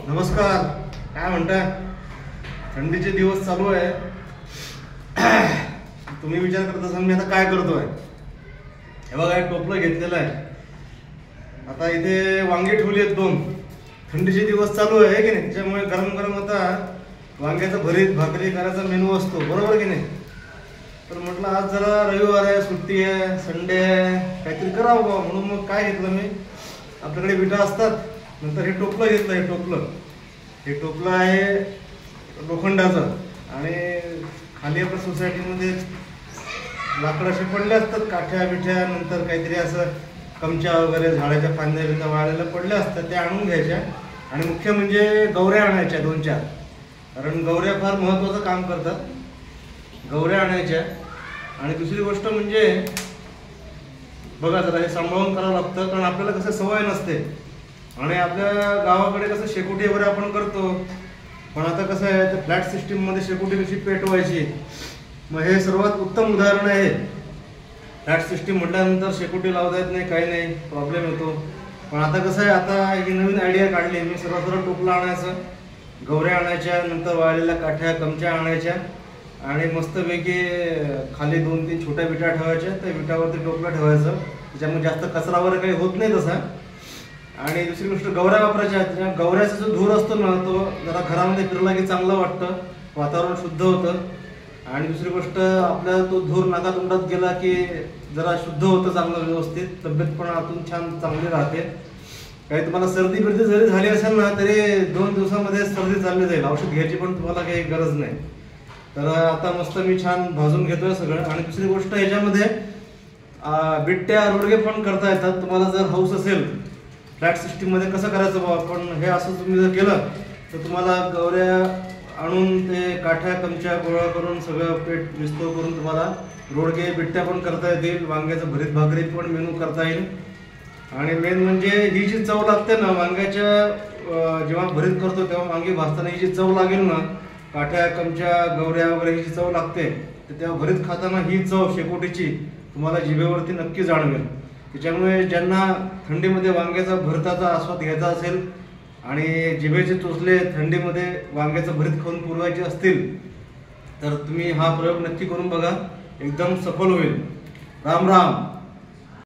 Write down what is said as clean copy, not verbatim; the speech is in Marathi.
नमस्कार. काय म्हणताय? थंडीचे दिवस चालू आहे. तुम्ही विचार करत असाल मी आता काय करतोय. हे बघा, एक टोपलं घेतलेलं आहे. आता इथे वांगी ठेवली आहेत 2. थंडीचे दिवस चालू आहे की नाही, त्याच्यामुळे गरम गरम आता वांग्याचं भरीत भाकरी करायचा मेनू असतो, बरोबर की नाही. तर म्हटलं आज जरा रविवार आहे, सुट्टी आहे, संडे आहे, काहीतरी करावं बा. म्हणून मग काय घेतलं मी, आपल्याकडे विटा असतात. नंतर हे टोपलं घेतलं. हे टोपलं आहे लोखंडाचं आणि खाली आपल्या सोसायटीमध्ये लाकडं असे पडले असतात, काठ्या बिठ्या, नंतर काहीतरी असं कमच्या वगैरे झाडाच्या फांद्या बिंद्या वाळलेल्या पडल्या असतात, त्या आणून घ्यायच्या. आणि मुख्य म्हणजे गवऱ्या आणायच्या 2-4, कारण गवऱ्या फार महत्त्वाचं काम करतात. गवऱ्या आणायच्या. आणि दुसरी गोष्ट म्हणजे बघा, जरा हे सांभाळून करावं लागतं, कारण आपल्याला कसं सवय नसते. आणि आपल्या गावाकडे कसं शेकोटी वगैरे आपण करतो, पण आता कसं आहे, तर फ्लॅट सिस्टीममध्ये शेकोटी कशी पेटवायची, मग हे सर्वात उत्तम उदाहरण आहे. फ्लॅट सिस्टीम म्हटल्यानंतर शेकोटी लावता येत नाही, काही नाही, प्रॉब्लेम येतो. पण आता कसं आहे, आता ही नवीन आयडिया काढली मी. सर्व टोपलं आणायचं, गवऱ्या आणायच्या, नंतर वाळलेल्या काठ्या कमच्या आणायच्या आणि मस्तपैकी खाली 2-3 छोट्या विटा ठेवायच्या. त्या विटावरती टोपलं ठेवायचं, त्याच्यामुळे जास्त कचरा वगैरे काही होत नाही तसा. आणि दुसरी गोष्ट गवऱ्या वापरायच्या. गवऱ्याचा जो धूर असतो ना, तो जरा घरामध्ये फिरला की चांगलं वाटतं, वातावरण शुद्ध होतं. आणि दुसरी गोष्ट, आपल्या तो धूर नाकातोंडात गेला की जरा शुद्ध होतं चांगलं, व्यवस्थित तब्येत पण आतून छान चांगली राहते. काही तुम्हाला सर्दी बिर्दी जरी झाली असेल ना, तरी 2 दिवसामध्ये सर्दी चालली जाईल. औषध घ्यायची पण तुम्हाला काही गरज नाही. तर आता मस्त मी छान भाजून घेतोय सगळं. आणि दुसरी गोष्ट, याच्यामध्ये बिट्ट्या रोडगे पण करता येतात. तुम्हाला जर हौस असेल फ्लॅट सिस्टीममध्ये कसं करायचं बाबा, पण हे असं तुम्ही जर केलं तर तुम्हाला गवऱ्या आणून ते काठ्या कमच्या गोळा करून सगळं पेट विस्तव करून तुम्हाला रोडगे बिट्ट्या पण करता येतील. वांग्याचं भरीत भाकरी पण मेनू करता येईल. आणि मेन म्हणजे ही जी चव लागते ना वांग्याच्या, जेव्हा भरीत करतो तेव्हा वांगी भाजताना ही जी चव लागेल ना, काठ्या कमच्या गवऱ्या वगैरे ही जी चव लागते, तर तेव्हा भरीत खाताना ही चव शेकोटीची तुम्हाला जिभेवरती नक्की जाणवेल. त्याच्यामुळे ज्यांना थंडीमध्ये वांग्याचा भरताचा आस्वाद घ्यायचा असेल आणि जिभेचे चोचले थंडीमध्ये वांग्याचं भरीत खाऊन पुरवायचे असतील, तर तुम्ही हा प्रयोग नक्की करून बघा, एकदम सफल होईल. राम राम.